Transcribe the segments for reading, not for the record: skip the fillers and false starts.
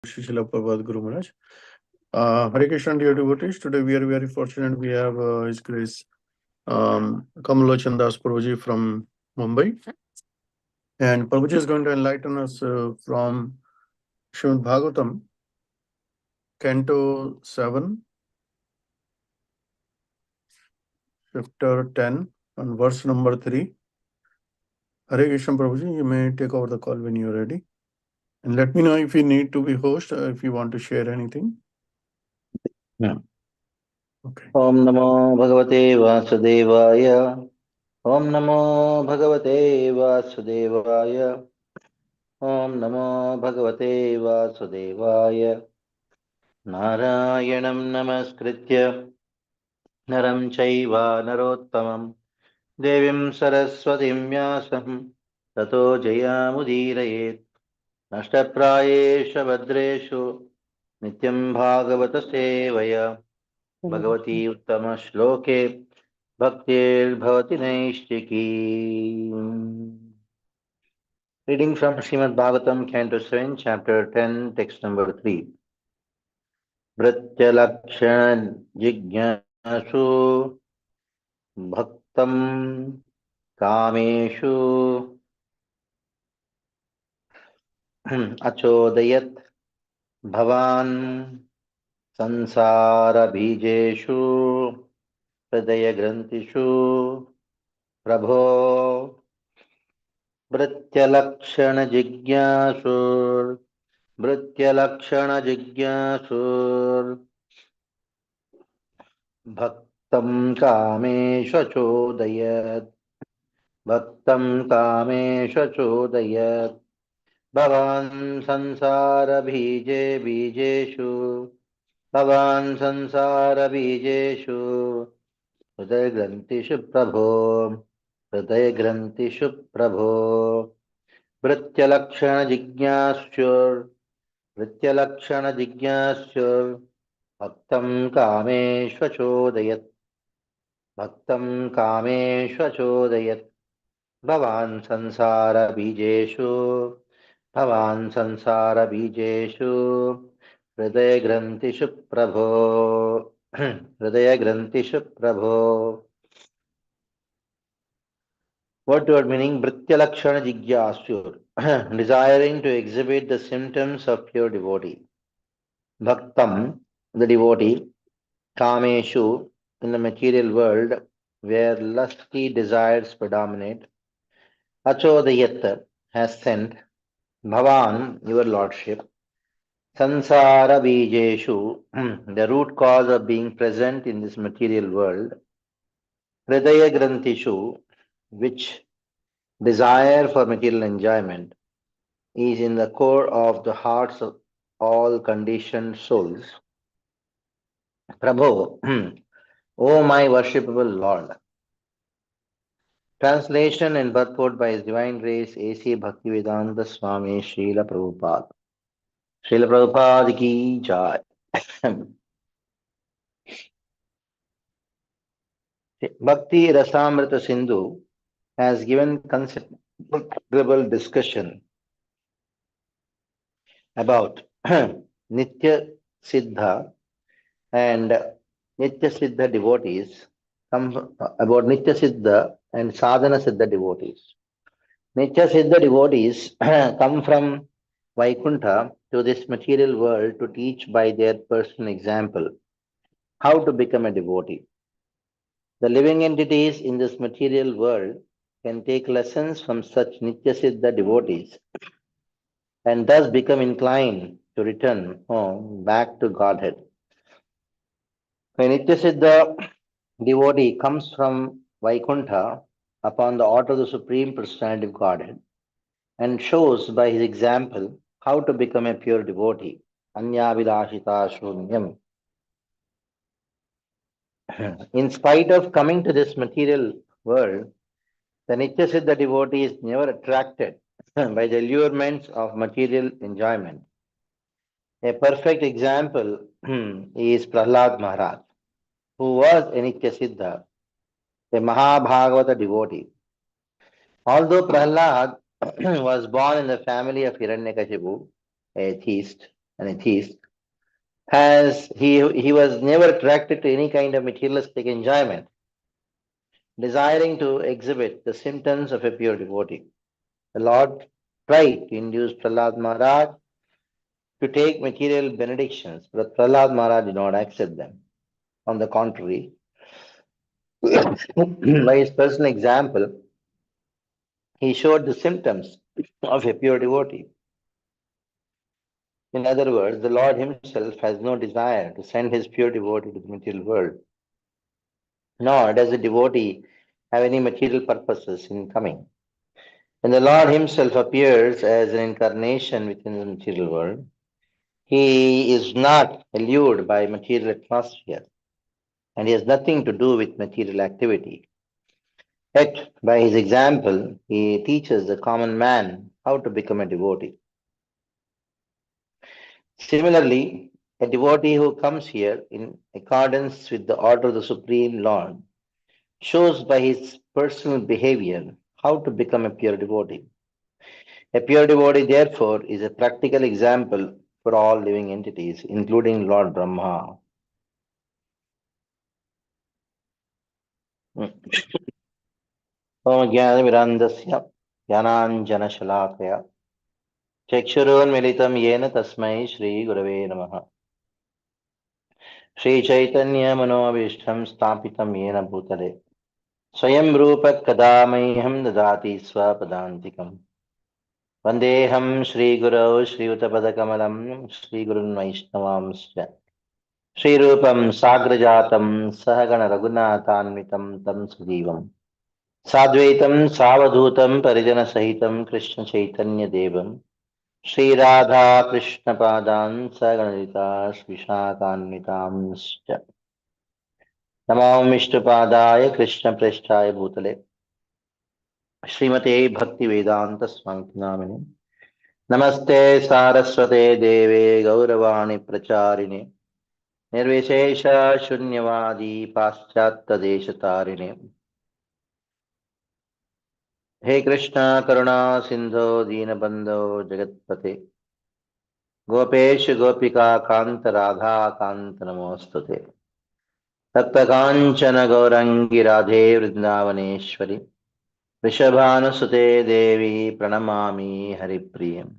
Srila Prabhupada Guru Maharaj. Hare Krishna, dear devotees. Today we are very fortunate. We have His Grace Kamal Lochan Prabhuji from Mumbai. And Prabhuji is going to enlighten us from Srimad Bhagvatam, Canto 7, chapter 10, and verse number 3. Hare Krishna, Prabhuji, you may take over the call when you are ready. And let me know if you need to be host, if you want to share anything. Yeah. Okay. Om Namo Bhagavate Vasudevaya. Om Namo Bhagavate Vasudevaya. Om Namo Bhagavate Vasudevaya. Narayanam Namaskritya Naram Chaiva Narottamam Devim Saraswatim Vyasam Tato Jayamudiraye Nashtaprayesha Badreshu Nityam Bhagavata Sevaya Bhagavati Uttama Shloke Bhaktir Bhavati Naishtiki. Reading from Srimad Bhagavatam, Canto 7, Chapter 10, Text number 3. Vrityalakshana Jignasu Bhaktam Kameshu Achodayat Bhavan Sansara Bijeshu Hridaya Grantishu Prabho Vrityalakshana Jigyasur Vrityalakshana Jigyasur Bhaktam Kamesha Chodayat Bhaktam Kamesha Chodayat Bhavan Sansara Bhije Bijeshu Bhavan Sansara Bijeshu Hridaya Grantishu Prabho Hridaya Grantishu Prabho Vrityalakshana Jigyasur Vrityalakshana Jigyasur Bhaktam Kameshva Chodayat Bhaktam Kameshva Chodayat Bhavan Sansara Bijeshu Bhavan Sansara Bijeshu Hridaya Grantishu Prabho Hridaya Grantishu Prabho. Word to word meaning Vrityalakshana Jigyasur, desiring to exhibit the symptoms of pure devotee. Bhaktam, the devotee. Kameshu, in the material world where lusty desires predominate. Achodayat, has sent. Bhavan, your lordship. Sansara Bijeshu, the root cause of being present in this material world. Hridaya Grantishu, which desire for material enjoyment is in the core of the hearts of all conditioned souls. Prabhu, O my worshipable Lord. Translation and purport by His Divine Grace A.C. Bhaktivedanta Swami Srila Prabhupada. Srila Prabhupada ki jai. Bhakti Rasamrita Sindhu has given considerable discussion about Nitya Siddha and Nitya Siddha devotees, about Nitya Siddha and Sadhana Siddha devotees. Nitya Siddha devotees come from Vaikuntha to this material world to teach by their personal example how to become a devotee. The living entities in this material world can take lessons from such Nitya Siddha devotees and thus become inclined to return home back to Godhead. A Nitya Siddha devotee comes from Vaikuntha upon the order of the Supreme Personality of Godhead and shows by his example how to become a pure devotee. Anyavilashita Shunyam. In spite of coming to this material world, the Nitya Siddha devotee is never attracted by the allurements of material enjoyment. A perfect example is Prahlad Maharaj, who was a Nitya Siddha, a Mahabhagavata devotee. Although Prahlad was born in the family of Hiranyakashipu, a theist, an atheist, he was never attracted to any kind of materialistic enjoyment, desiring to exhibit the symptoms of a pure devotee. The Lord tried to induce Prahlad Maharaj to take material benedictions, but Prahlad Maharaj did not accept them. On the contrary, by his personal example, he showed the symptoms of a pure devotee. In other words, the Lord himself has no desire to send his pure devotee to the material world, nor does the devotee have any material purposes in coming. When the Lord himself appears as an incarnation within the material world, he is not allured by material atmosphere, and he has nothing to do with material activity. Yet, by his example, he teaches the common man how to become a devotee. Similarly, a devotee who comes here in accordance with the order of the Supreme Lord shows by his personal behavior how to become a pure devotee. A pure devotee, therefore, is a practical example for all living entities, including Lord Brahma. ओम ज्ञानविरान्दस्य ज्ञानाञ्जनशलाकया चक्षुरोन्मिलितं येन तस्मै श्रीगुरवे नमः। श्रीचैतन्यमनोभीष्टं स्थापितं येन भूतले स्वयं रूप कदा मह्यं ददाति स्वपदान्तिकम्। वन्देऽहं श्रीगुरौ श्रीयुतपदकमलं श्रीगुरुन् वैष्णवांश्च श्रीरूपं साग्रजातं सहगण रघुनाथान्वितं तं सुजीवम् साद्वैतं सावधूतं परिजनसहितं कृष्णचैतन्यदेवं श्रीराधा कृष्णपादान् सगणलिता विशाखान्वितांश्च नमो विष्णुपादाय कृष्णप्रेष्ठाय भूतले श्रीमते भक्तिवेदान्तस्वामी नामिने नमस्ते सारस्वते देवे गौरवाणी प्रचारिणे निर्विशेष शून्यवादी पाश्चात्यदेशतारिणे हे कृष्ण करुणा सिंधो दीनबंधो जगत्पते गोपेश गोपिका कांत राधा कांत नमोस्तुते तप्तकांचन गौरंगी राधे वृंदावनेश्वरी वृषभानुसुते देवी प्रणमामि हरिप्रियम्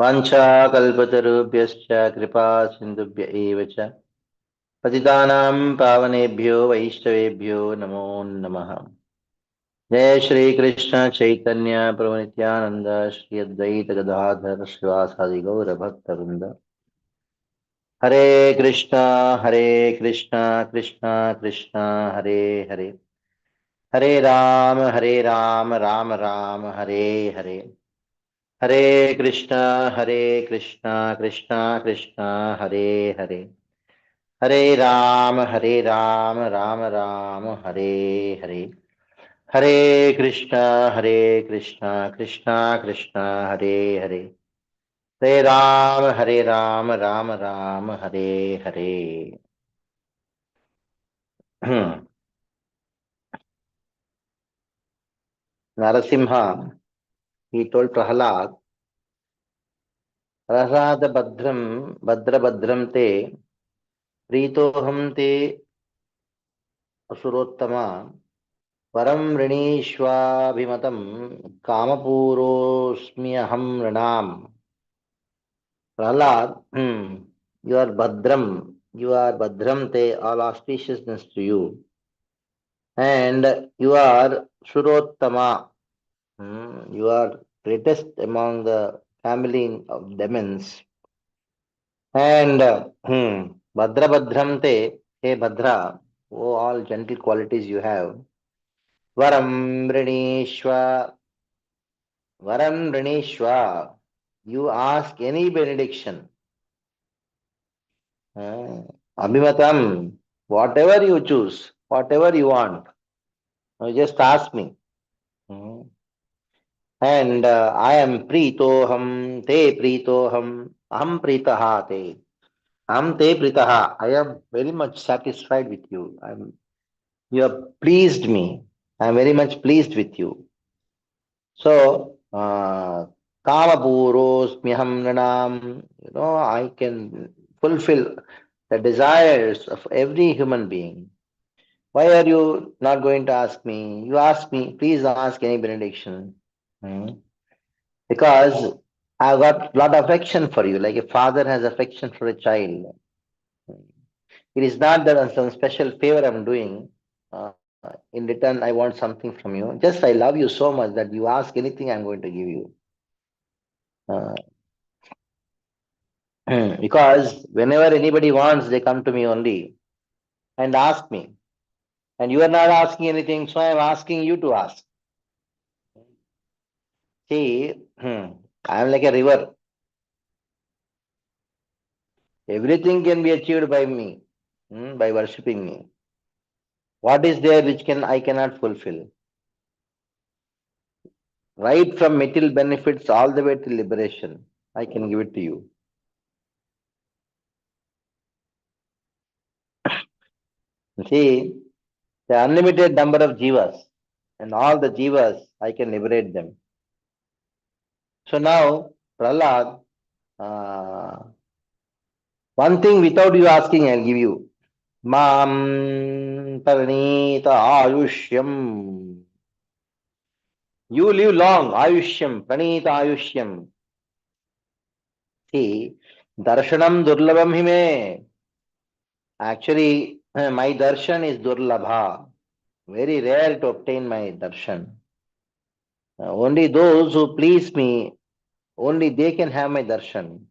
वाञ्छाकल्पतरुभ्यश्च कृपा सिन्धुभ्य एव च पतितानां पावनेभ्यो वैष्णवेभ्यो नमो नमः। जय श्री कृष्ण चैतन्य प्रभु नित्यानंद श्री अद्वैत गदाधर श्रीवासादि गौर भक्त वृंद। हरे कृष्णा कृष्णा कृष्णा हरे हरे, हरे राम राम राम हरे हरे, हरे कृष्णा कृष्णा कृष्णा हरे हरे, हरे राम राम राम हरे हरे, हरे कृष्णा कृष्णा कृष्णा हरे हरे, हरे Ram Ram Hare Hare. Narasimha, he told Prahlad, Prasad Bhadram te Pritoham te Asurottama Param Rinishwabhimatam Kamapurosmyaham Ranam. Prahlad, you are Bhadram te, all auspiciousness to you, and you are Surottama, you are greatest among the family of demons. And Bhadram te, hey Bhadra, oh all gentle qualities you have. Varam Rinishwa, you ask any benediction. Abhimatam, whatever you choose, whatever you want, you just ask me. And I am pritoham, te pritoham, aham pritaha te. Aham te pritaha. I am very much satisfied with you. You have pleased me. I am very much pleased with you. So, Kamapurosmyaham nanam. I can fulfill the desires of every human being. Why are you not going to ask me? You ask me, please ask any benediction. Hmm. Because I've got a lot of affection for you, like a father has affection for a child. It is not that some special favor I'm doing. In return, I want something from you. Just I love you so much that you ask anything, I'm going to give you. Uh, because whenever anybody wants, they come to me only and ask me. And you are not asking anything, so I'm asking you to ask. See, I am like a river. Everything can be achieved by me, by worshipping me. What is there which I cannot fulfill? Right from material benefits all the way to liberation, I can give it to you. See, the unlimited number of jivas, and all the jivas, I can liberate them. So now, Prahlad, one thing without you asking, I'll give you. Mam Paranita Ayushyam. You live long, Ayushyam, Pranita Ayushyam. See, Darshanam Durlabham Hime. Actually, my darshan is Durlabha. Very rare to obtain my darshan. Only those who please me, only they can have my darshan.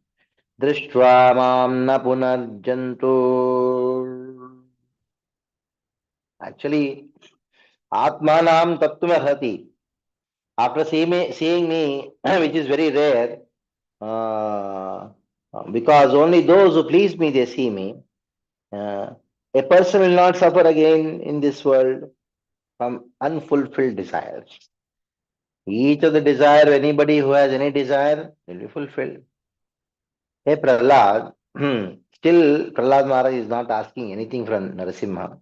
Drishtva mam na punarjantu. Actually, Atmanam tattvamahati. After seeing me, which is very rare, uh, because only those who please me, they see me. A person will not suffer again in this world from unfulfilled desires. Each of the desire, anybody who has any desire, will be fulfilled. Hey Prahlad, still Prahlad Maharaj is not asking anything from Narasimha.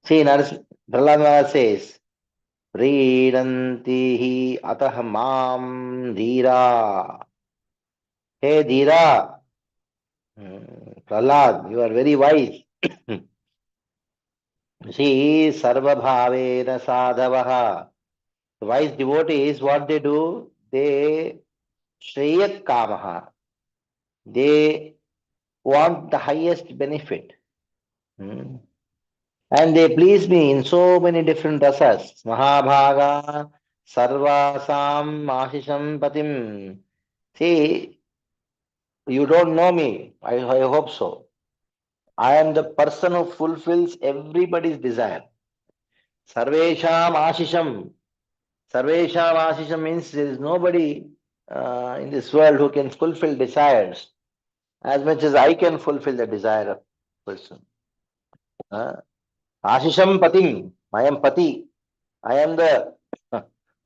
See, Prahlad Maharaj says, Vridanti hi atah mam dhira. Hey dhira, Prahlad, you are very wise. See, sarva bhavena sadhavaha. Wise devotees, what they do, they shreyat kamaha. They want the highest benefit. Hmm. And they please me in so many different rasas. Mahabhaga, Sarvasam, Ashisham Patim. See, you don't know me. I hope so. I am the person who fulfills everybody's desire. Sarvesham Ashisham. Sarvesham Ashisham means there is nobody in this world who can fulfill desires as much as I can fulfill the desire of person. Ashisham Patim. I am Pati. I am the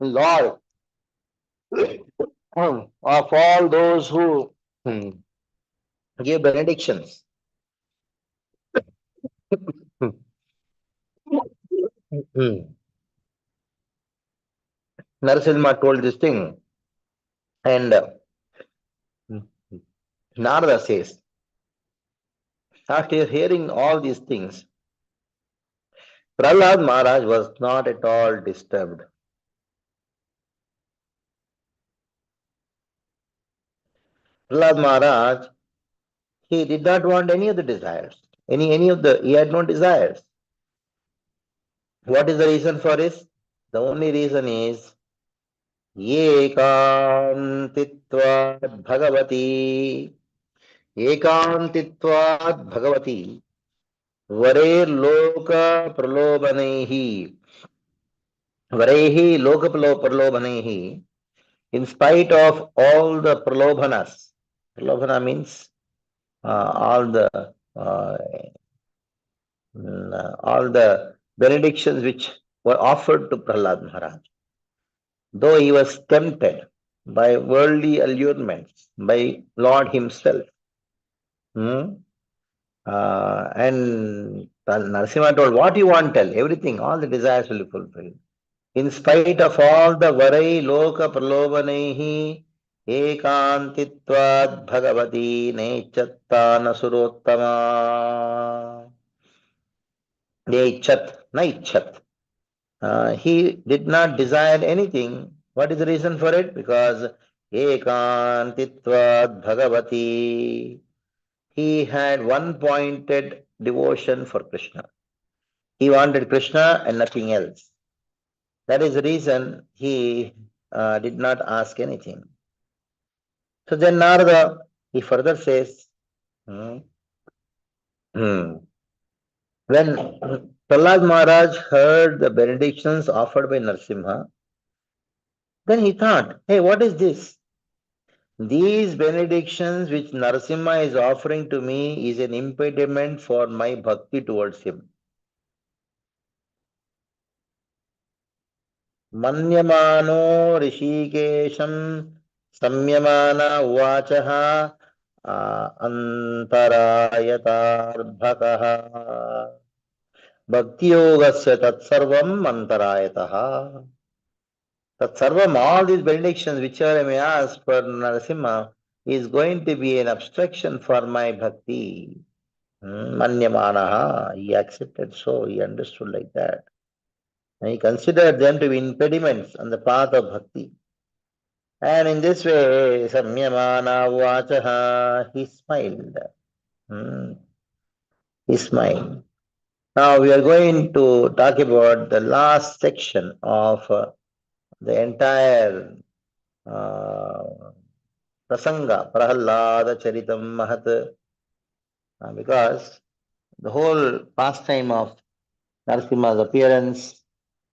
Lord of all those who give benedictions. Narasimha told this thing, and Narada says, after hearing all these things, Prahlad Maharaj was not at all disturbed. Prahlad Maharaj, he did not want any of the desires. He had no desires. What is the reason for this? The only reason is एकान्तित्वात् Bhagwati एकान्तित्वात् Bhagwati वरेर्लोक प्रलोभनैः वरैः लोक प्रलोभनैः in spite of all the pralobhanas. Pralobhana means uh, all the benedictions which were offered to Prahlad Maharaj. Though he was tempted by worldly allurements, by Lord himself. And Narasimha told, what you want, tell, everything, all the desires will be fulfilled. In spite of all the varai loka pralobanaihi, ekantitvad bhagavati nechattana surottama. Nechat, naichat. He did not desire anything. What is the reason for it? Because ekantitvad bhagavati. He had one pointed devotion for Krishna. He wanted Krishna and nothing else. That is the reason he did not ask anything. So then Narada, he further says, hmm, when Prahlad Maharaj heard the benedictions offered by Narsimha, then he thought, hey, what is this? These benedictions which Narasimha is offering to me is an impediment for my bhakti towards him. Manyamano Rishikesham Samyamana Uvachaha Antarayatarbhakaha Bhakti Yogasya Tatsarvam Antarayataha. Tatsarvam, all these benedictions whichever I may ask for Narasimha is going to be an obstruction for my bhakti. Manyamanaha, he accepted so, he understood like that. And he considered them to be impediments on the path of bhakti. And in this way, Samyamana Vachaha, he smiled. He smiled. Now we are going to talk about the last section of the entire Prasanga, Prahalada Charitam Mahat, because the whole pastime of Narasimha's appearance,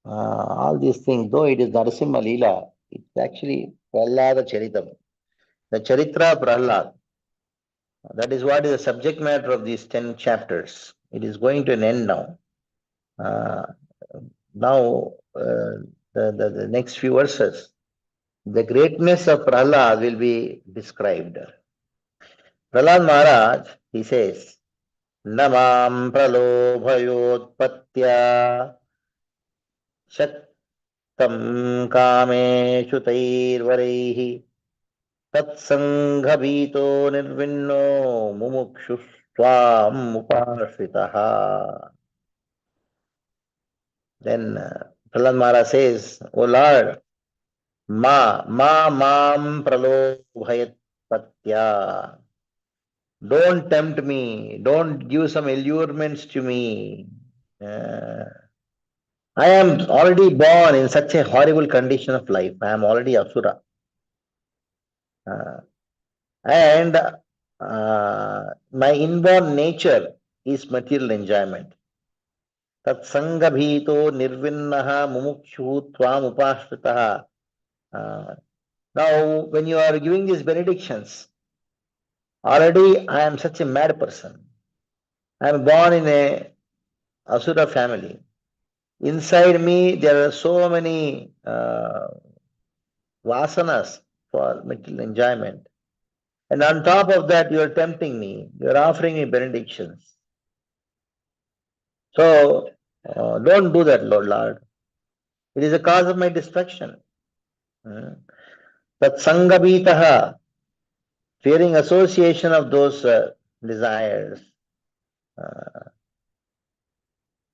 all these things, though it is Narasimha Leela, it's actually Prahlada Charitam. The Charitra Prahlad. That is what is the subject matter of these 10 chapters. It is going to an end now. The next few verses, the greatness of Prahlad will be described. Prahlad Maharaj, he says, Namam pralobhayotpatya shaktam kameshu tairvaraihi tatsanghabhito nirvinno mumukshustvam upashritaha. Then Prahlad Maharaj says, O Lord, mam pralobhayat patya. Don't tempt me. Don't give some allurements to me. I am already born in such a horrible condition of life. I am already asura. And my inborn nature is material enjoyment. Tat sangabhito nirvinnaha mumukshu tvam upashritaha. Now, when you are giving these benedictions, already I am such a mad person. I am born in a asura family. Inside me, there are so many vasanas for material enjoyment. And on top of that, you are tempting me. You are offering me benedictions. So, don't do that, Lord. It is a cause of my destruction. That sangabitaha, fearing association of those desires.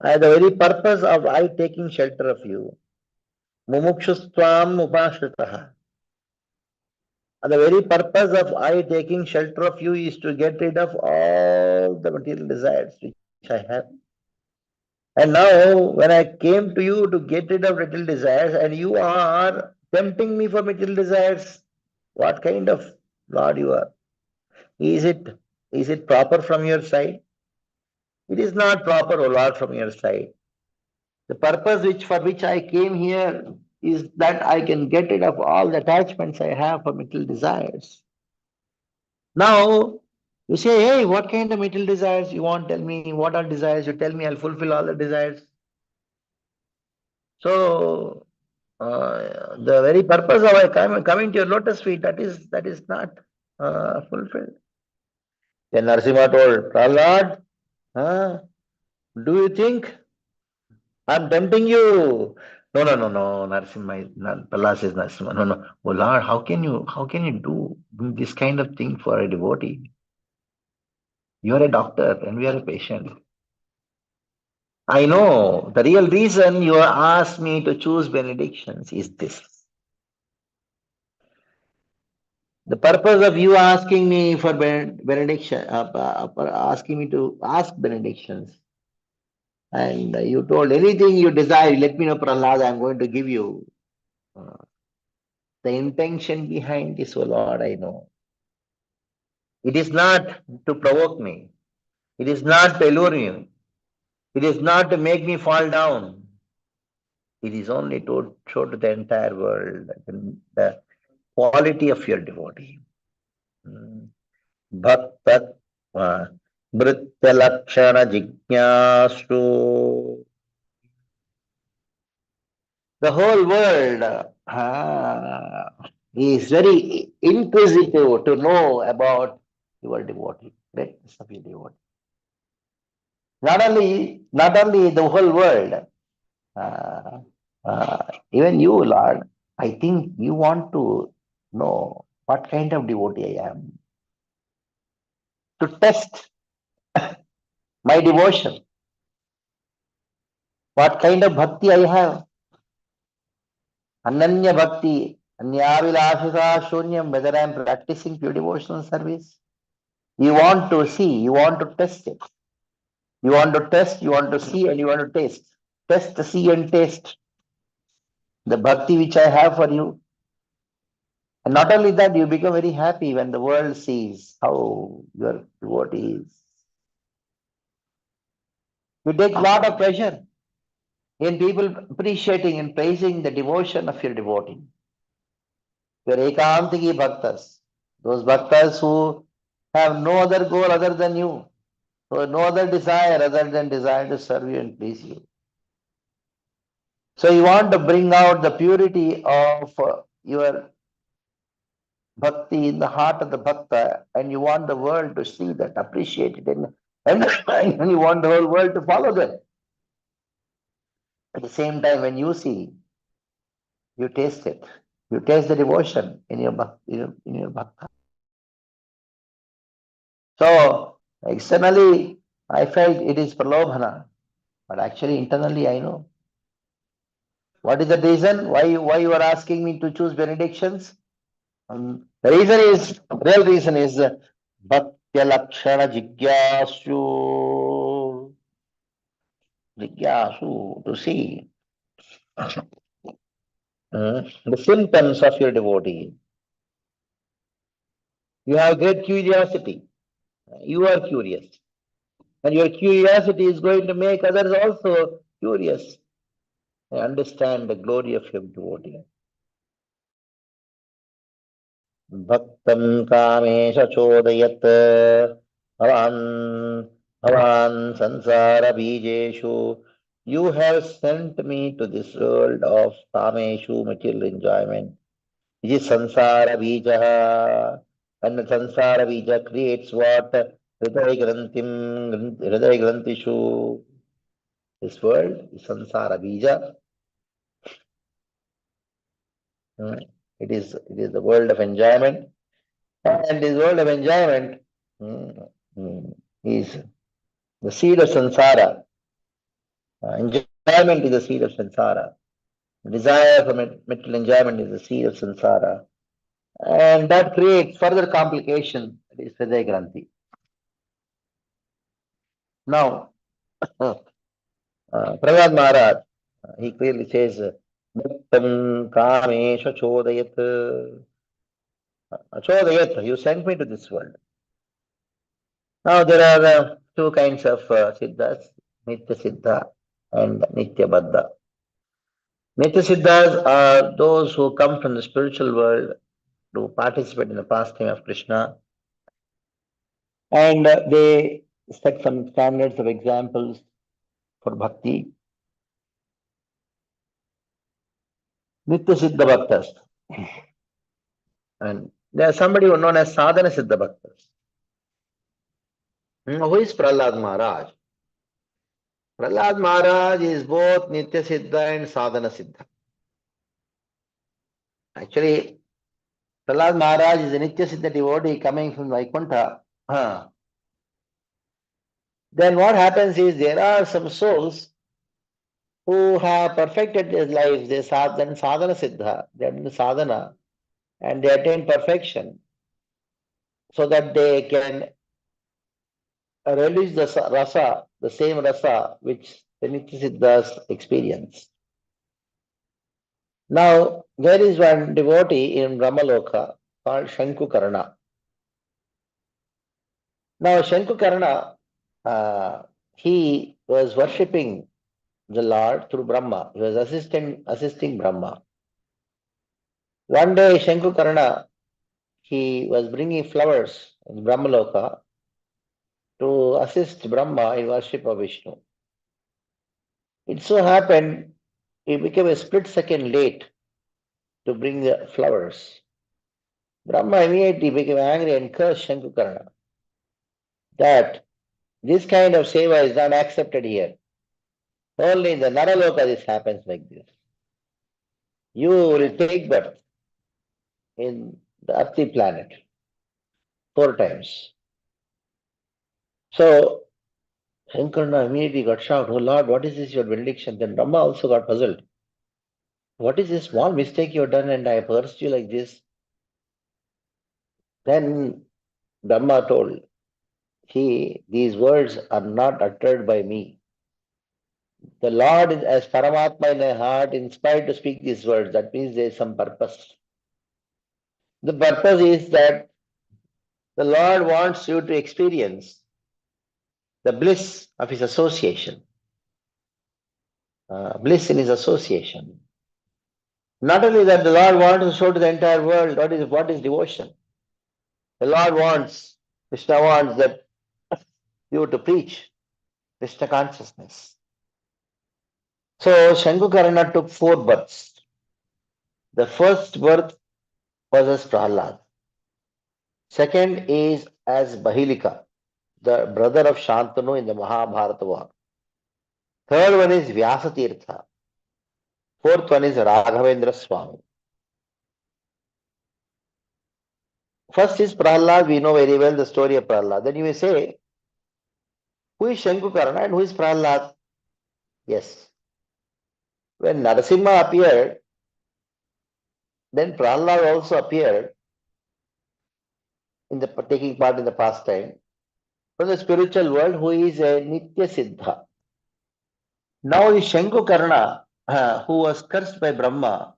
The very purpose of I taking shelter of you, mumukshustvam upashritaha. The very purpose of I taking shelter of you is to get rid of all the material desires which I have. And now, when I came to you to get rid of material desires, and you are tempting me for material desires, what kind of Lord you are? Is it proper from your side? It is not proper, O Lord, from your side. The purpose for which I came here is that I can get rid of all the attachments I have for material desires. Now, you say, hey, what kind of material desires you want? Tell me what are desires. You tell me, I'll fulfill all the desires. So, the very purpose of coming to your lotus feet, that is not fulfilled. Then Narasimha told, Prahlad, do you think I'm tempting you? No, Narasimha, Prahlad says Narasimha. No. Oh Lord, how can you do this kind of thing for a devotee? You are a doctor and we are a patient. I know the real reason you asked me to choose benedictions is this. The purpose of you asking me for benediction, asking me to ask benedictions, and you told anything you desire, let me know, Prahlad, I am going to give you. Uh, the intention behind this, oh Lord, I know. It is not to provoke me. It is not to allure me. It is not to make me fall down. It is only to show to the entire world the quality of your devotee. Bhaktat Mritya Lakshana Jignasu. The whole world is very inquisitive to know about your devotee, greatness of your devotee. Not only the whole world, uh, even you, Lord, I think you want to know what kind of devotee I am. To test my devotion, what kind of bhakti I have. Ananya bhakti, anyavilashita shunyam, whether I am practicing pure devotional service. You want to see, you want to test it. You want to test, you want to see, and you want to taste. Test, see, and taste the bhakti which I have for you. And not only that, you become very happy when the world sees how your devotee is. You take a lot of pleasure in people appreciating and praising the devotion of your devotee. Your ekantiki bhaktas, those bhaktas who have no other goal other than you, so no other desire other than desire to serve you and please you. So you want to bring out the purity of your bhakti in the heart of the bhakta, and you want the world to see that, appreciate it, and you want the whole world to follow them. At the same time, when you see, you taste it. You taste the devotion in your bhakta. So externally, I felt it is pralobhana, but actually internally I know. What is the reason? Why you are asking me to choose benedictions? The real reason is Bhaktya Lakshana Jigyasu, to see the symptoms of your devotee. You have great curiosity. You are curious. And your curiosity is going to make others also curious. I understand the glory of your devotee. Bhaktam Kamesha Chodayat Bhavan Bhavan Sansara Bijeshu. You have sent me to this world of Kameshu, material enjoyment. Which is Sansara Bijaha. And the Sansara Bija creates what? Hridaya Grantishu. This world is Sansara Bija. It is the world of enjoyment. And this world of enjoyment is the seed of samsara. Enjoyment is the seed of samsara. Desire for material enjoyment is the seed of samsara. And that creates further complication, that is Hridaya Granthi. Now, Prahlad Maharaj, he clearly says, Bhaktam Kamesha Chodayat. Chodayat, you sent me to this world. Now there are two kinds of siddhas, Nitya Siddha and Nitya Baddha. Nitya Siddhas are those who come from the spiritual world to participate in the pastime of Krishna, and they set some standards of examples for bhakti. Nitya Siddha Bhaktas. And there is somebody who is known as Sadhana Siddha Bhaktas. Who is Prahlad Maharaj? Prahlad Maharaj is both Nitya Siddha and Sadhana Siddha. Actually, Prahlad Maharaj is a Nitya Siddha devotee coming from Vaikuntha. Then what happens is there are some souls who have perfected their lives, they done sadhana siddha, they have done sadhana, and they attain perfection so that they can release the rasa, the same rasa which the Nitya Siddhas experience. Now, there is one devotee in Brahmaloka called Shankukarna. Now, Shankukarna, he was worshipping the Lord through Brahma. He was assisting Brahma. One day, Shankukarna, he was bringing flowers in Brahmaloka to assist Brahma in worship of Vishnu. It so happened he became a split second late to bring the flowers. Brahma immediately became angry and cursed Shankukarna that this kind of seva is not accepted here. Only in the Naraloka this happens like this. You will take birth in the earthly planet 4 times. So Shankarna immediately got shocked, "Oh Lord, what is this your benediction?" Then Brahma also got puzzled. What is this small mistake you have done and I cursed you like this? Then Brahma told, these words are not uttered by me. The Lord is as Paramatma in my heart, inspired to speak these words. That means there is some purpose. The purpose is that the Lord wants you to experience the bliss of his association, bliss in his association. Not only that, the Lord wants to show to the entire world what is devotion. The Lord wants, Krishna wants that you to preach Krishna consciousness. So Shankukarana took 4 births. The first birth was as Prahlad. Second is as Bahilika, the brother of Shantanu in the Mahabharata war. Third one is Vyasatirtha. Fourth one is Raghavendra Swami. First is Prahlad. We know very well the story of Prahlad. Then you may say, who is Shankukarana and who is Prahlad? Yes. When Narasimha appeared, then Prahlad also appeared in the taking part in the pastime from the spiritual world, who is a Nitya Siddha. Now the Shankukarna, who was cursed by Brahma,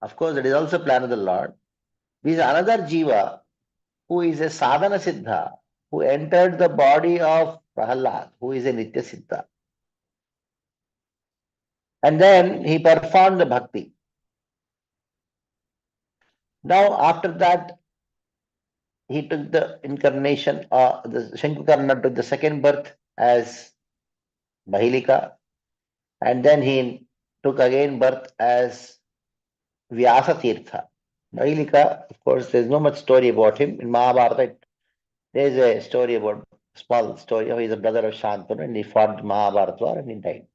of course that is also plan of the Lord. This is another Jiva who is a Sadhana Siddha, who entered the body of Prahlad, who is a Nitya Siddha. And then he performed the bhakti. Now after that, he took the incarnation, the Shankukarna took the second birth as Bahilika, and then he took again birth as Vyasa Tirtha. Bahilika, of course, there's no much story about him. In Mahabharata, there's a story about, small story, of he's a brother of Shantanu and he fought Mahabharata war and he died.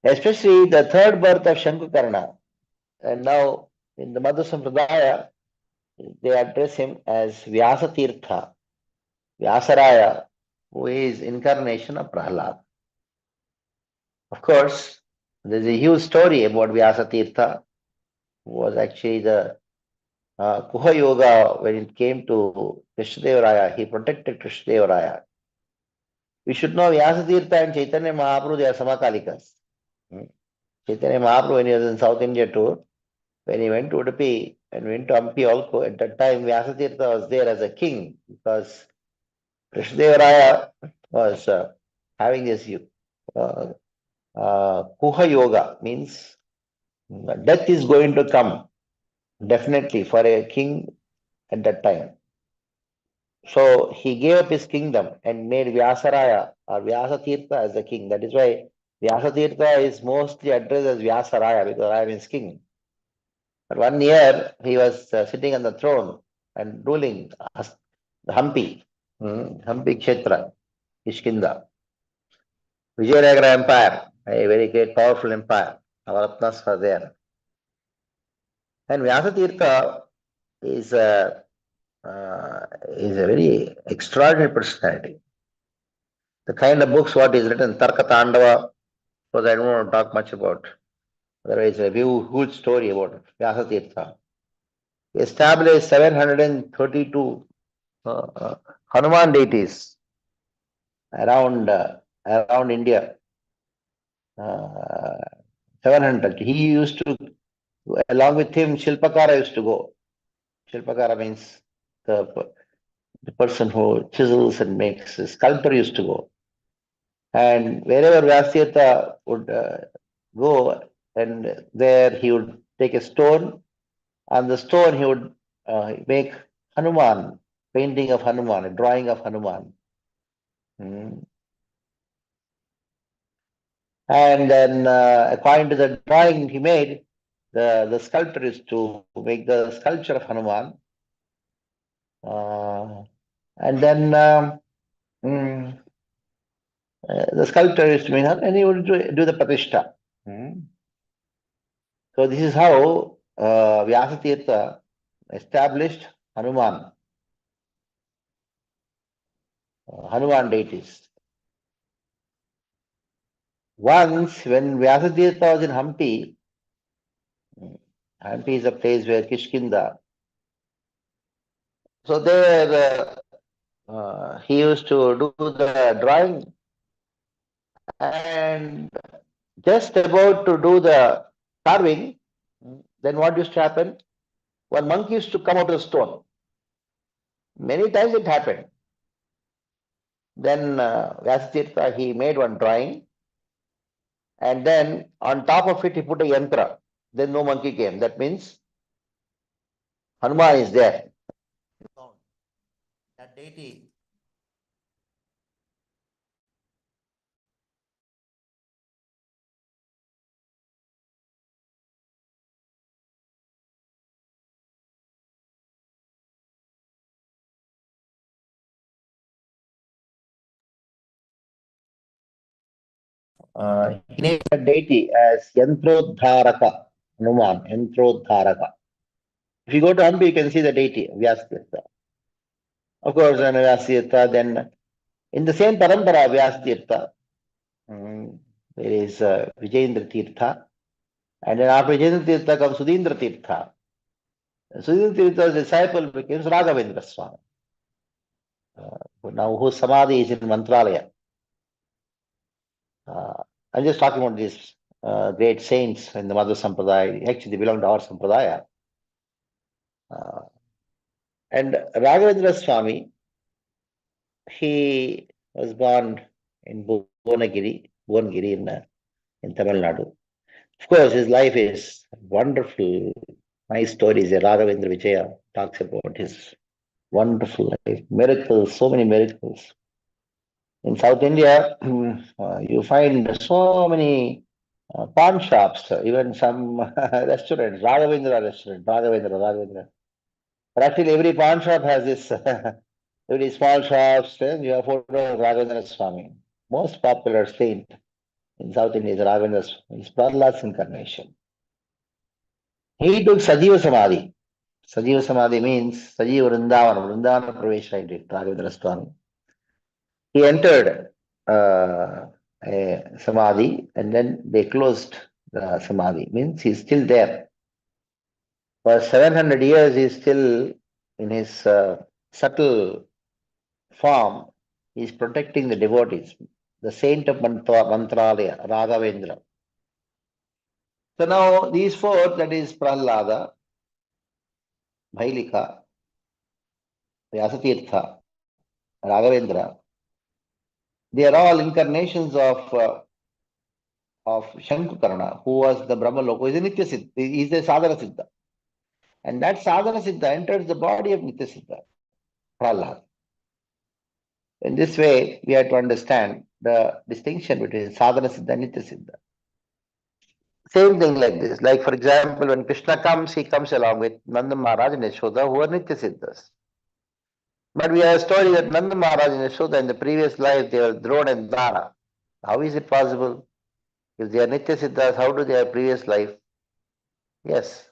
Especially the third birth of Shankukarna, and now in the Madhu Sampradaya, they address him as Vyasa Tirtha, Vyasaraya, who is incarnation of Prahlad. Of course, there's a huge story about Vyasa Tirtha, who was actually the Kuha Yoga. When it came to Krishnadevaraya, he protected Krishnadevaraya. We should know Vyasa Tirtha and Chaitanya Mahaprabhu, they are Samakalikas. Chaitanya Mahaprabhu, when he was in South India tour, when he went to Udupi and went to Hampi also, at that time Vyasa Tirtha was there as a king because Krishnadevaraya was having this Kuha Yoga, means death is going to come definitely for a king at that time. So he gave up his kingdom and made Vyasaraya or Vyasatirtha as the king. That is why Vyasatirtha is mostly addressed as Vyasaraya, because I am his king. But 1 year he was sitting on the throne and ruling Hampi, Hampi Kshetra, Ishkinda. Vijayanagara Empire, a very great, powerful empire. Navaratnas were there. And Vyasatirtha is a very extraordinary personality. The kind of books what is written, Tarka Tandava, because I don't want to talk much about. Otherwise, a huge story about Vyasatirtha. He established 732 Hanuman deities around India. 700. He used to, along with him, Shilpakara used to go. Shilpakara means the person who chisels and makes a sculptor used to go. And wherever Vyasatirtha would go, and there he would take a stone, on the stone he would make Hanuman, painting of Hanuman, a drawing of Hanuman. And then according to the drawing he made, the sculptor is to make the sculpture of Hanuman. And then the sculptor is to make, and he would do the pratishtha. So this is how Vyasatirtha established Hanuman deities. Once when Vyasatirtha was in Hampi, Hampi is a place where Kishkinda. So there he used to do the drawing, and just about to do the carving, then what used to happen? One monkey used to come out of the stone. Many times it happened. Then Vyasatirtha, he made one drawing, and then on top of it he put a yantra. Then no monkey came. That means Hanuman is there. That deity. He named that deity as Yantrodharaka, Hanuman, Yantrodharaka. If you go to Hampi, you can see the deity, Vyasatirtha. Of course, when Vyasatirtha, then in the same parampara, Vyasatirtha, there is Vijayendra Tirtha, and then after Vijayendra Tirtha comes Sudindra Tirtha. Sudindra Tirtha's disciple became Raghavendra Swami. Now whose samadhi is in Mantralaya. I'm just talking about these great saints in the Madhva Sampradaya. Actually, they belong to our Sampradaya. And Raghavendra Swami, he was born in Bhuvanagiri in Tamil Nadu. Of course, his life is wonderful. Nice stories. Raghavendra Vijaya talks about his wonderful life, miracles, so many miracles. In South India, you find so many pawn shops, even some restaurants, Raghavendra restaurant, Raghavendra. Practically every pawn shop has this, every small shops, and you have photo of Raghavendra Swami. Most popular saint in South India is Raghavendra Swami. It's Prahlad's incarnation. He took Sajiva Samadhi. Sajiva Samadhi means Sajiva Vrindavana Pravesha he did, Raghavendra Swami. He entered a Samadhi and then they closed the Samadhi. Means he's still there. For 700 years, he's still in his subtle form. He's protecting the devotees. The saint of Mantralaya, Raghavendra. So now these four, that is Prahlada, Bhailika, Vyasatirtha, Raghavendra, they are all incarnations of Shankukarna, who was the Brahma Loka, is a Nitya Siddha, he is a Sadhana Siddha. And that Sadhana Siddha enters the body of Nitya Siddha, Prahlad. In this way, we have to understand the distinction between Sadhana Siddha and Nitya Siddha. Same thing like this. Like, for example, when Krishna comes, he comes along with Nanda Maharaj and Yashoda, who are Nitya Siddhas. But we have a story that Nanda Maharaj and Yashoda in the previous life, they were Drona and Dara. How is it possible? If they are Nitya Siddhas, how do they have previous life? Yes.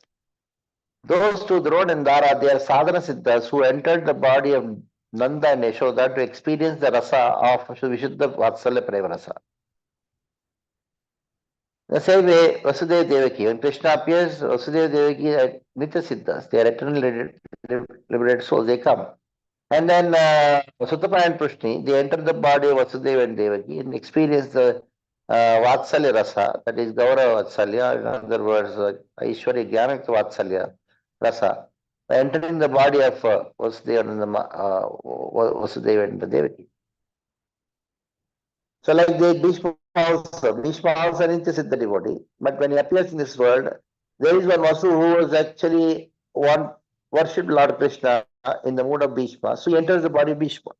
Those two, Drona and Dara, they are sadhana siddhas who entered the body of Nanda and Yashoda to experience the rasa of Vishuddha Vatsalya Prema rasa. The same way, Vasudeva Devaki, when Krishna appears, Vasudeva Devaki are Nitya Siddhas, they are eternally liberated souls, they come. And then Sutapa and Prishni, they enter the body of Vasudeva and Devaki and experience the Vatsalya rasa, that is Gaura Vatsalya, in other words, Aishwarya Jnana Vatsalya rasa, by entering the body of Vasudeva and the Devaki. So like Bhishma also Nitya Siddha devotee, but when he appears in this world, there is one Vasu who was actually worshipped Lord Krishna in the mood of Bhishma, so he enters the body of Bhishma.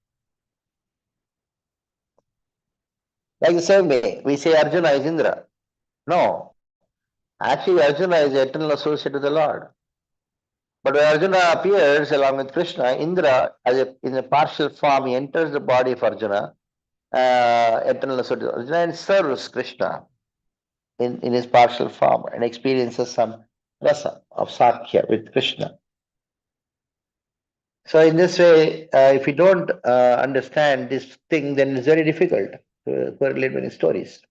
Like the same way, we say Arjuna is Indra. No, actually Arjuna is the eternal associate of the Lord. But when Arjuna appears along with Krishna, Indra, in a partial form, he enters the body of Arjuna, eternal associate of Arjuna, and serves Krishna in his partial form and experiences some rasa of Sakya with Krishna. So in this way, if you don't understand this thing, then it's very difficult to correlate many stories.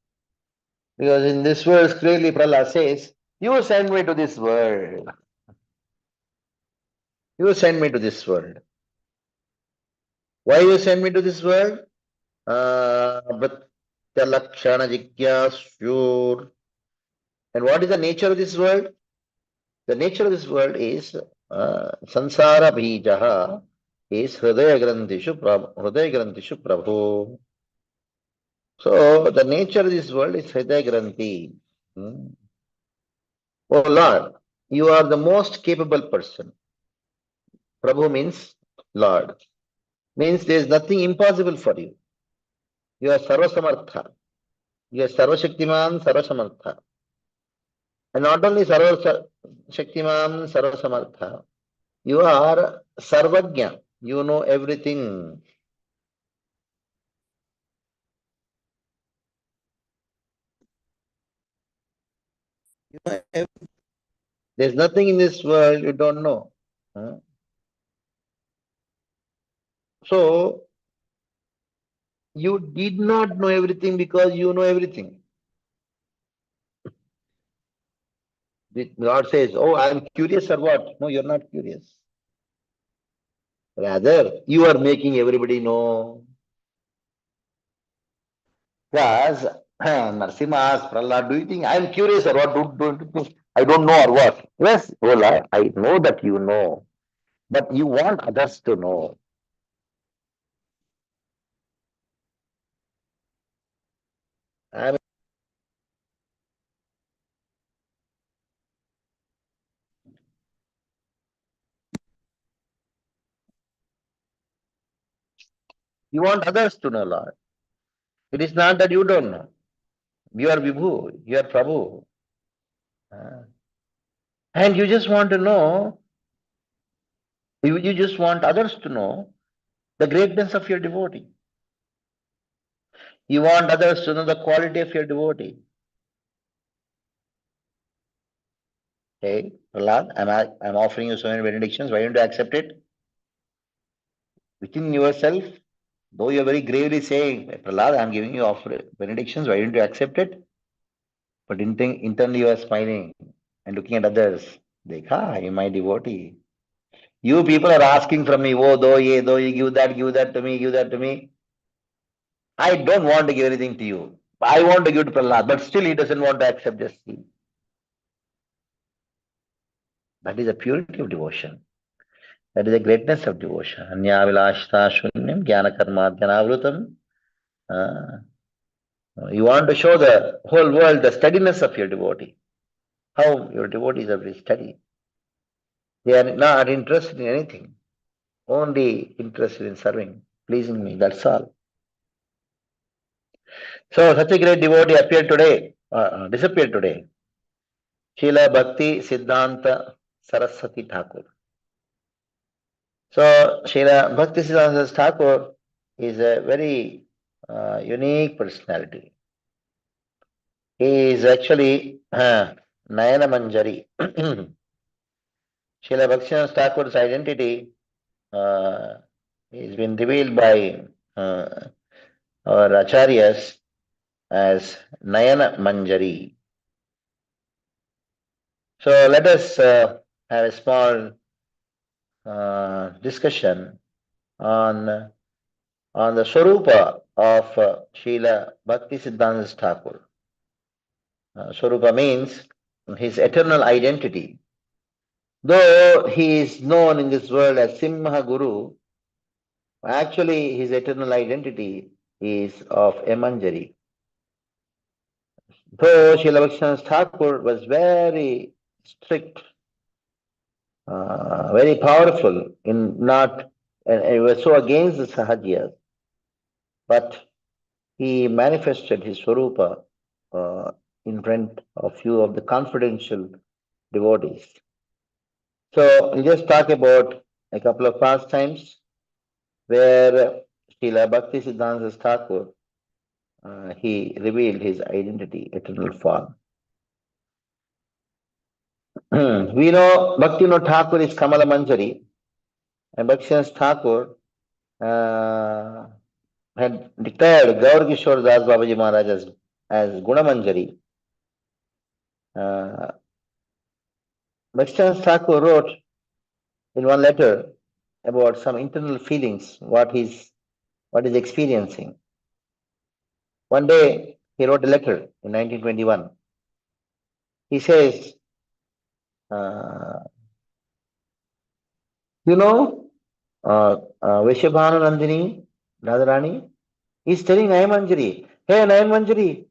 Because in this verse, clearly Prahlad says, you send me to this world. You send me to this world. Why you send me to this world? But Lakshana Jigyasur. And what is the nature of this world? The nature of this world is Sansara Bijaha is Hridaya Grandhishu Prabhu. So the nature of this world is Hridaya Grandhi. Oh Lord, you are the most capable person. Prabhu means Lord. Means there is nothing impossible for you. You are Sarva Samartha. You are Sarva Shaktiman, Sarva Samartha. And not only Sarva Shaktiman, Sarva Samartha, you are Sarvajna. You know everything. You know everything. There's nothing in this world you don't know. So, you did not know everything because you know everything. The Lord says, oh, I'm curious or what? No, you're not curious. Rather, you are making everybody know. Because Narsimha asked Prahlad, do you think I'm curious or what? I don't know or what? Yes, oh Lord, I know that you know, but you want others to know. I mean, you want others to know, Lord. It is not that you don't know. You are Vibhu, you are Prabhu. And you just want to know, you just want others to know the greatness of your devotee. You want others to know the quality of your devotee. Hey, Prahlad, I'm offering you so many benedictions. Why don't you accept it? Within yourself, though you're very gravely saying, Prahlad, I'm giving you benedictions. Why don't you accept it? But internally you are smiling and looking at others. Dekha, you're my devotee. You people are asking from me, oh, though, you give that to me, give that to me. I don't want to give anything to you. I want to give to Prahlad, but still he doesn't want to accept. Just see. That is the purity of devotion. That is the greatness of devotion. Anya vilashta shunyam jnana karma dhanavrutam. You want to show the whole world the steadiness of your devotee. How your devotees are very steady. They are not interested in anything, only interested in serving, pleasing me. That's all. So such a great devotee appeared today, disappeared today. Srila Bhakti Siddhanta Saraswati Thakur. So Srila Bhakti Siddhanta Thakur is a very unique personality. He is actually Nayana Manjari. Srila Bhaktivinoda Thakur's identity has been revealed by our acharyas as Nayana Manjari. So let us have a small discussion on the Swarupa of Srila Bhakti Siddhanta Thakur. Swarupa means his eternal identity. Though he is known in this world as Simha Guru, actually his eternal identity is of a Manjari. Though Srila Bhaktivinoda Thakur was very strict, very powerful in not, and he was so against the Sahajas, but he manifested his Swarupa in front of few of the confidential devotees. So we'll just talk about a couple of pastimes where Srila Bhakti Siddhanta Thakur he revealed his identity, eternal form. We know Bhaktivinoda Thakur is Kamala Manjari, and Bhaktivinoda Thakur had declared Gaur Kishore Das Babaji Maharaj as Guna Manjari. Bhaktivinoda Thakur wrote in one letter about some internal feelings, what he's experiencing. One day he wrote a letter in 1921. He says, you know, Veshabhanu Nandini, Radharani, he's telling Nayamanjari, hey Nayamanjari,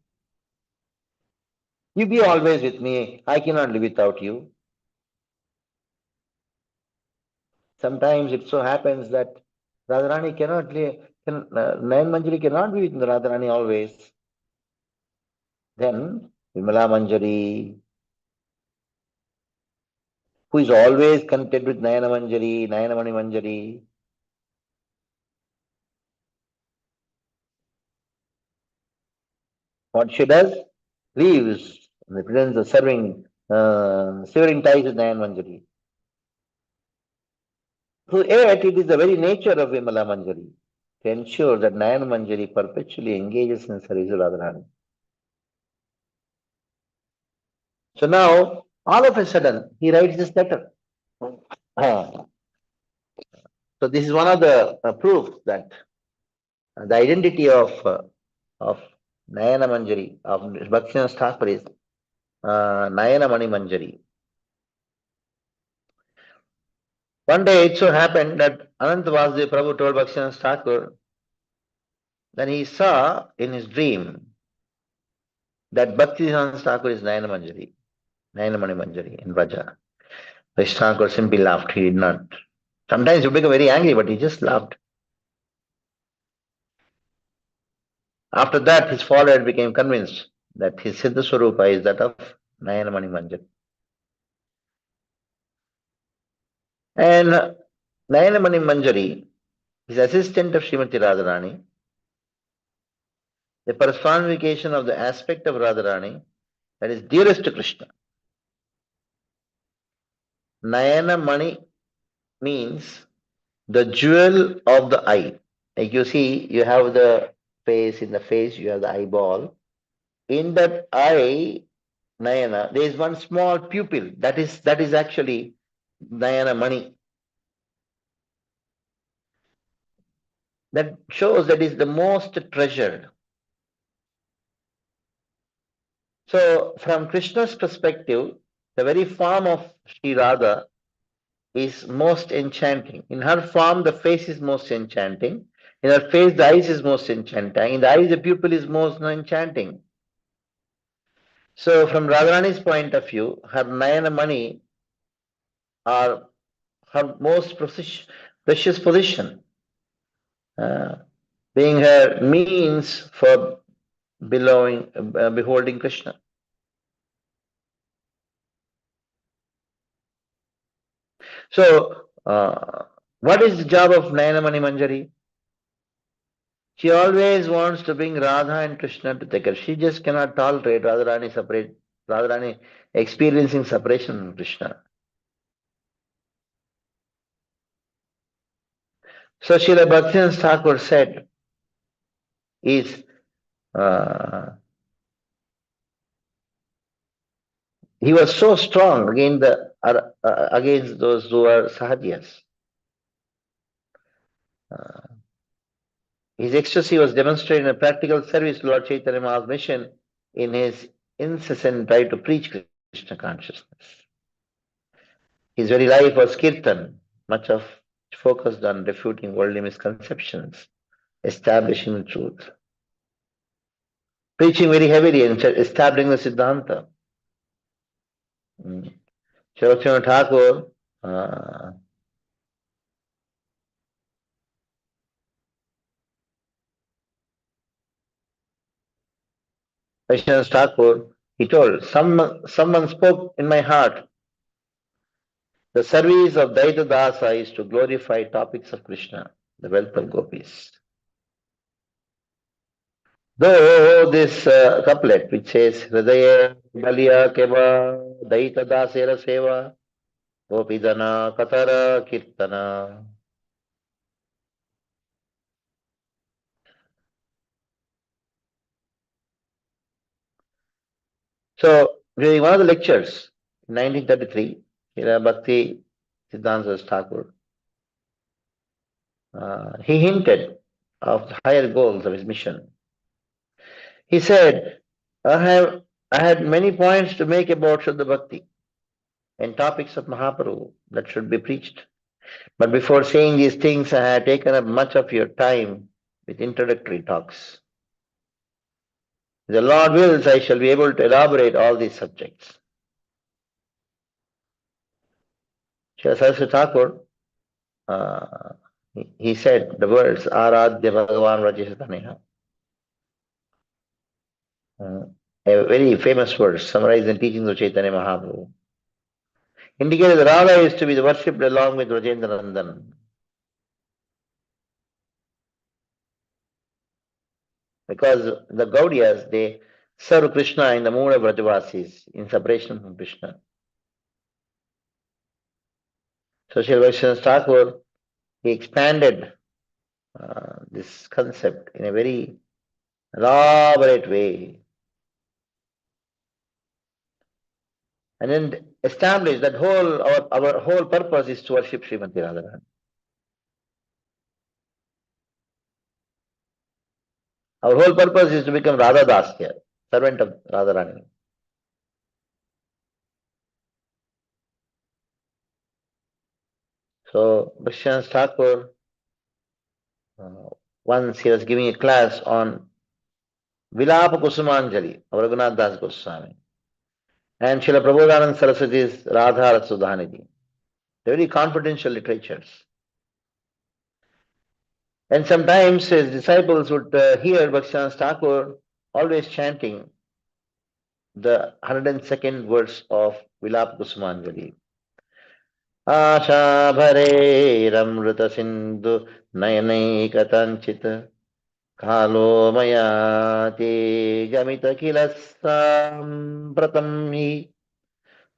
you be always with me, I cannot live without you. Sometimes it so happens that Radharani cannot live, Nayamanjari cannot be with Radharani always. Then Vimala Manjari, who is always connected with Nayana Manjari, Nayanamani Manjari, what she does? Leaves the presence of severing ties with Nayan Manjari. So yet it is the very nature of Vimala Manjari to ensure that Nayan Manjari perpetually engages in service of Radharani. So now, all of a sudden, he writes this letter. So this is one of the proofs that the identity of Nayana Manjari, of Bhaktivinoda Thakur is Nayana Mani Manjari. One day it so happened that Ananta Vasudev Prabhu told Bhaktivinoda Thakur, then he saw in his dream that Bhaktivinoda Thakur is Nayana Manjari, Nayana Mani Manjari in Vraja. Bhaktivinoda Thakur simply laughed, he did not. Sometimes he would become very angry, but he just laughed. After that, his follower became convinced that his Siddha Swarupa is that of Nayana Mani Manjari. And Nayana Mani Manjari is assistant of Srimati Radharani, the personification of the aspect of Radharani that is dearest to Krishna. Nayana Mani means the jewel of the eye. Like you see, you have the face, in the face you have the eyeball. In that eye, Nayana, there is one small pupil. That is actually Nayana Mani. That shows that is the most treasured. So from Krishna's perspective, the very form of Sri Radha is most enchanting. In her form, the face is most enchanting. In her face, the eyes is most enchanting. In the eyes, the pupil is most enchanting. So from Radharani's point of view, her Nayana Mani are her most precious position, being her means for beholding Krishna. So, what is the job of Nayana Mani Manjari? She always wants to bring Radha and Krishna together. She just cannot tolerate Radharani experiencing separation from Krishna. So Srila Bhaktivinoda Thakur said, is uh, he was so strong against those who are sahajas. Uh, his ecstasy was demonstrated in a practical service to Lord Chaitanya Mahaprabhu's mission in his incessant drive to preach Krishna consciousness. His very life was kirtan, much of focused on refuting worldly misconceptions, establishing the truth, preaching very heavily and establishing the Siddhanta. Sri Thakur Krishna Thakur, he told, someone spoke in my heart. The service of Daita Dasa is to glorify topics of Krishna, the wealth of gopis. Though this couplet which says Hridaya Baliya Keva Daita Dasera Seva Gopidana Katara Kirtana. So during one of the lectures in 1933, Bhakti Siddhanta Thakur, he hinted of the higher goals of his mission. He said, I had many points to make about Shuddha Bhakti and topics of Mahaprabhu that should be preached. But before saying these things, I had taken up much of your time with introductory talks. If the Lord wills, I shall be able to elaborate all these subjects. Srila Saraswati Thakur, he said the words, Aradhya Bhagavan Rajeshataneha. A very famous verse summarized in teachings of Chaitanya Mahaprabhu. Indicated that Radha is to be worshipped along with Rajendra Nandan. Because the Gaudiyas, they serve Krishna in the mood of Vrajavasis, in separation from Krishna. So Sri Vaishnava Thakur, he expanded this concept in a very elaborate way. And then established that our whole purpose is to worship Srimati Radharani. Our whole purpose is to become Radha Dasya, servant of Radharani. So Vaishnava Thakur, once he was giving a class on Vilapa Kusumanjali of Raghunath Das Goswami and Srila Prabodhanand Saraswati's Radha Rasudhanidhi. Very confidential literatures. And sometimes his disciples would hear Bhaktivinoda Thakur always chanting the 102nd verse of Vilapa Kusumanjali. Asha bhare ramruta sindhu nayanai katanchita kalo maya te gamita kilasam pratamhi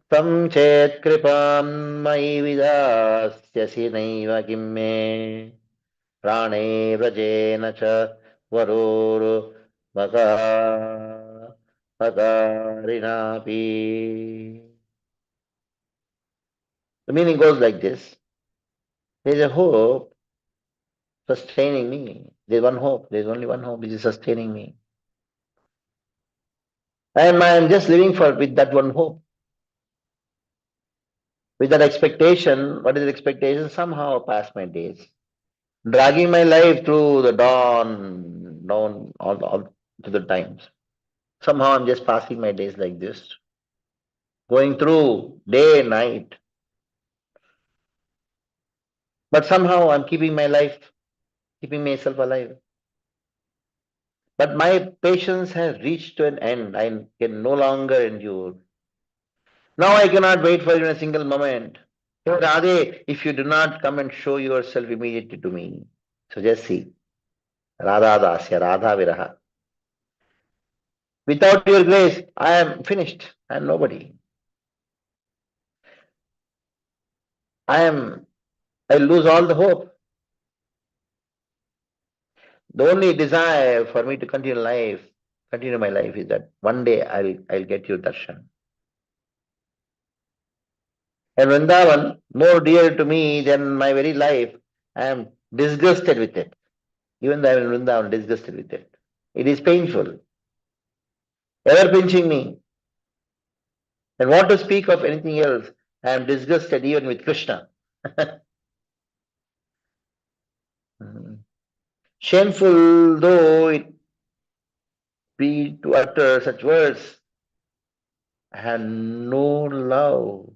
tam chet kripam mai vidasyasi naiva kimme prane vrajena cha varoro makarinapi. The meaning goes like this. There is a hope sustaining me. There is one hope. There is only one hope which is sustaining me. And I am just living with that one hope. With that expectation, what is the expectation? Somehow I pass my days. Dragging my life through the dawn, all to the times. Somehow I'm just passing my days like this. Going through day and night. But somehow I'm keeping myself alive. But my patience has reached to an end. I can no longer endure. Now I cannot wait for even a single moment. Hey Radhe, if you do not come and show yourself immediately to me, so just see. Radha Dasya, Radha Viraha. Without your grace, I am finished. I am nobody. I lose all the hope. The only desire for me to continue my life is that one day I'll get your darshan. And Vrindavan, more dear to me than my very life, I am disgusted with it. Even though I am in Vrindavan, disgusted with it. It is painful, ever pinching me. And want to speak of anything else, I am disgusted even with Krishna. Shameful though it be to utter such words, I had no love,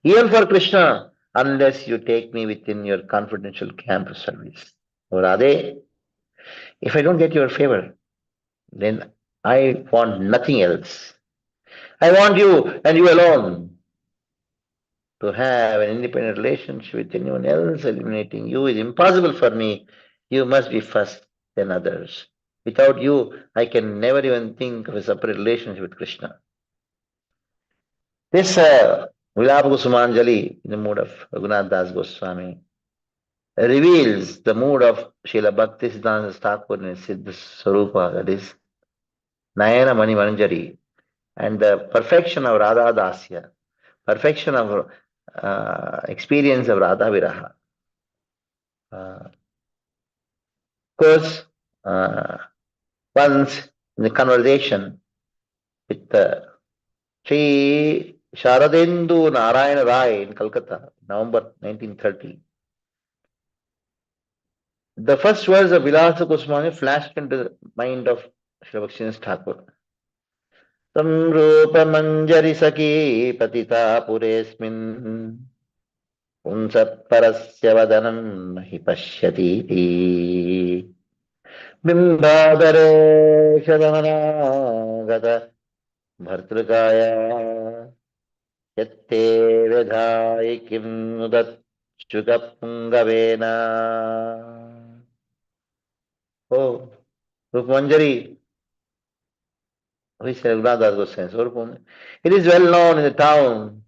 even for Krishna, unless you take me within your confidential camp service. Oh, Radhe, if I don't get your favor, then I want nothing else. I want you and you alone. To have an independent relationship with anyone else eliminating you is impossible for me. You must be first, then others. Without you, I can never even think of a separate relationship with Krishna. This Vilapa Kusumanjali, in the mood of Raghunath Das Goswami, reveals the mood of Srila Bhakti Siddhanta Thakur in his Siddha Sarupa, that is Nayana Mani Manjari, and the perfection of Radha Dasya, perfection of experience of Radha Viraha. Of course, once in the conversation with Sri Sharadendu Narayana Rai in Calcutta, November 1930, the first words of Vilasa Goswami flashed into the mind of Sri Bhaktivinoda Thakur. Samrupa Manjari Saki Patita Puresmin Punsat Parasya Vadanam Nahi Pashyati Bimbadare Shadamana Bhartrikaya Yatte Vedhai Kim Nudat Shugapungavena. Oh, Rupamanjari, who is Raghunath Goswami. It is well known in the town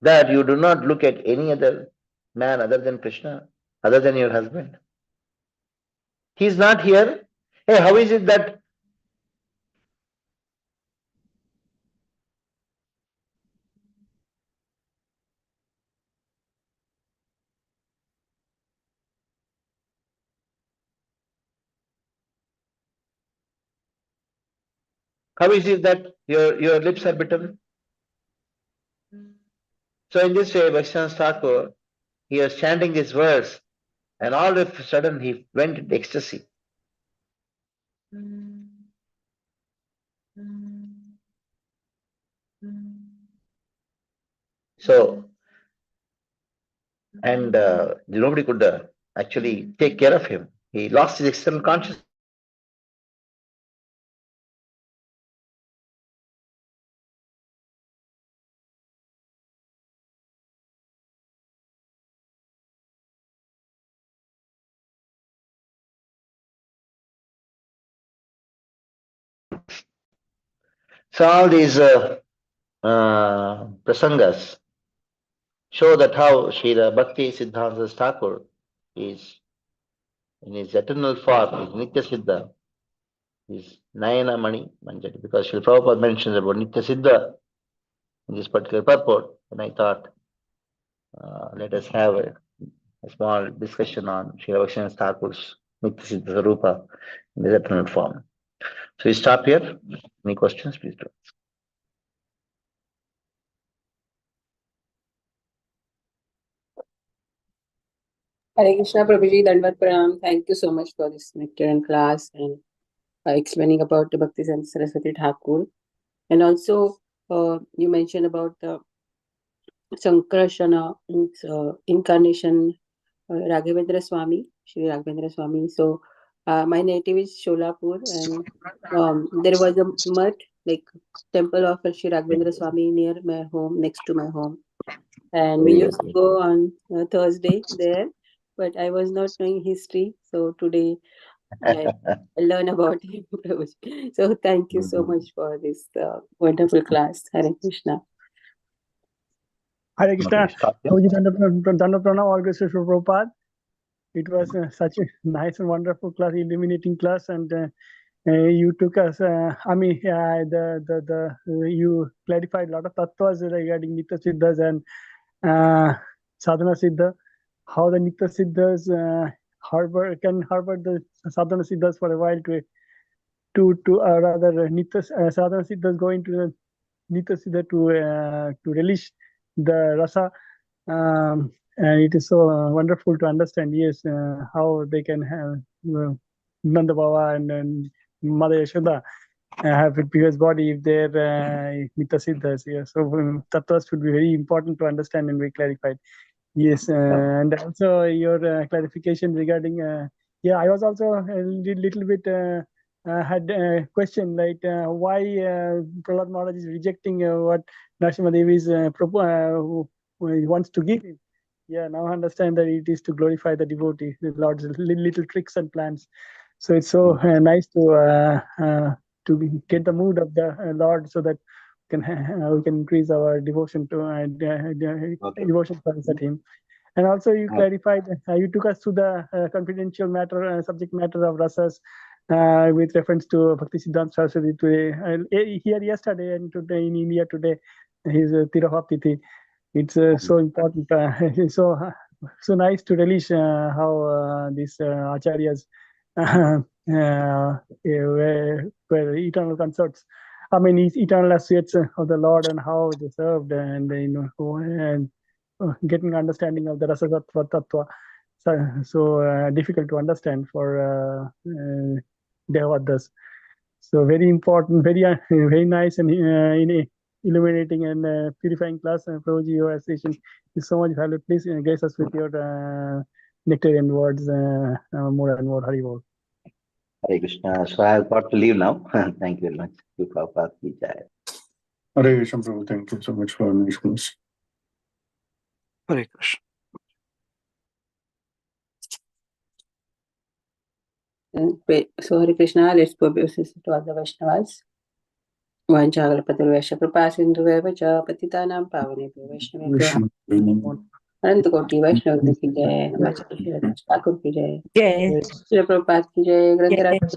that you do not look at any other man other than Krishna, other than your husband. He is not here. Hey, how is it that your lips are bitter? So in this way, Bhaktivinoda Thakur, he was chanting these words, and all of a sudden he went into ecstasy. So, and nobody could actually take care of him. He lost his external consciousness. So all these prasangas show that how Srila Bhakti Siddhanta Thakur is in his eternal form, his Nitya Siddha, his Nayana Mani Manjari, because Srila Prabhupada mentions about Nitya Siddha in this particular purport, and I thought let us have a small discussion on Srila Bhaktivinoda Thakur's Nitya Siddha Sarupa in his eternal form. So we stop here. Any questions, please do. Hare Krishna, Prabhuji, Dandvat Pranam. Thank you so much for this nectar class and explaining about the Bhakti Saraswati Thakur. And also, you mentioned about the Sankarashana incarnation, Raghavendra Swami, Shri Raghavendra Swami. So, my native is Sholapur, and there was a mutt, like temple of Shri Raghavendra Swami near my home, next to my home. And we used to go on Thursday there but I was not knowing history. So today I learn about him. Prabhuji. So thank you so much for this wonderful class. Hare Krishna. Hare Krishna. Okay, stop here. Prabhuji, Danda Pranam, all grace to Prabhupada. It was such a nice and wonderful class, illuminating class, and you took us. You clarified a lot of tattvas regarding Nitya Siddhas and Sadhana Siddha. How the Nitya Siddhas can harbor the Sadhana Siddhas for a while rather Sadhana Siddhas go into the Nitya Siddha to relish the rasa. And it is so wonderful to understand, yes, how they can have Nanda Baba and Mother Yashoda have a previous body if they're Nitya Siddhas. Yeah. So tattvas should be very important to understand and be clarified. Yes, and also your clarification regarding, I was also a little bit had a question like why Prahlad Maharaj is rejecting what Narasimha Devi's wants to give him. Yeah, now I understand that it is to glorify the devotee, the Lord's little tricks and plans. So it's so nice to get the mood of the Lord, so that we can increase our devotion to devotion service at Him. And also you clarified, you took us to the confidential matter, subject matter of rasas with reference to Bhakti Siddhanta Saraswati today. Here yesterday and today in India today, his Tiraha Tithi. It's so important. So nice to relish how these acharyas were eternal consorts. I mean, eternal associates of the Lord, and how they served, and getting understanding of the rasasattva tattva. So difficult to understand for Devadass. So very important, very nice, and illuminating and purifying class. Prabhuji, your association is so much valued. Please grace us with your nectarian words more and more. Hari Bol. Hare Krishna. So I have got to leave now. Thank you very much. Prabhupada ki jai. Hare Krishna, Prabhu. Thank you so much for nice class. Hare Krishna. So Hare Krishna, let's go to all the Vaishnavas. Vanchagalpatarvesha Prapasindhuvev cha Patitanam Pavanebhyo Vaishnavebhyo अनंत कोटि वैष्णव की जय, हिमाचल ठाकुर की जय, Jai. Shri Prabhupada की जय, ग्रंथराज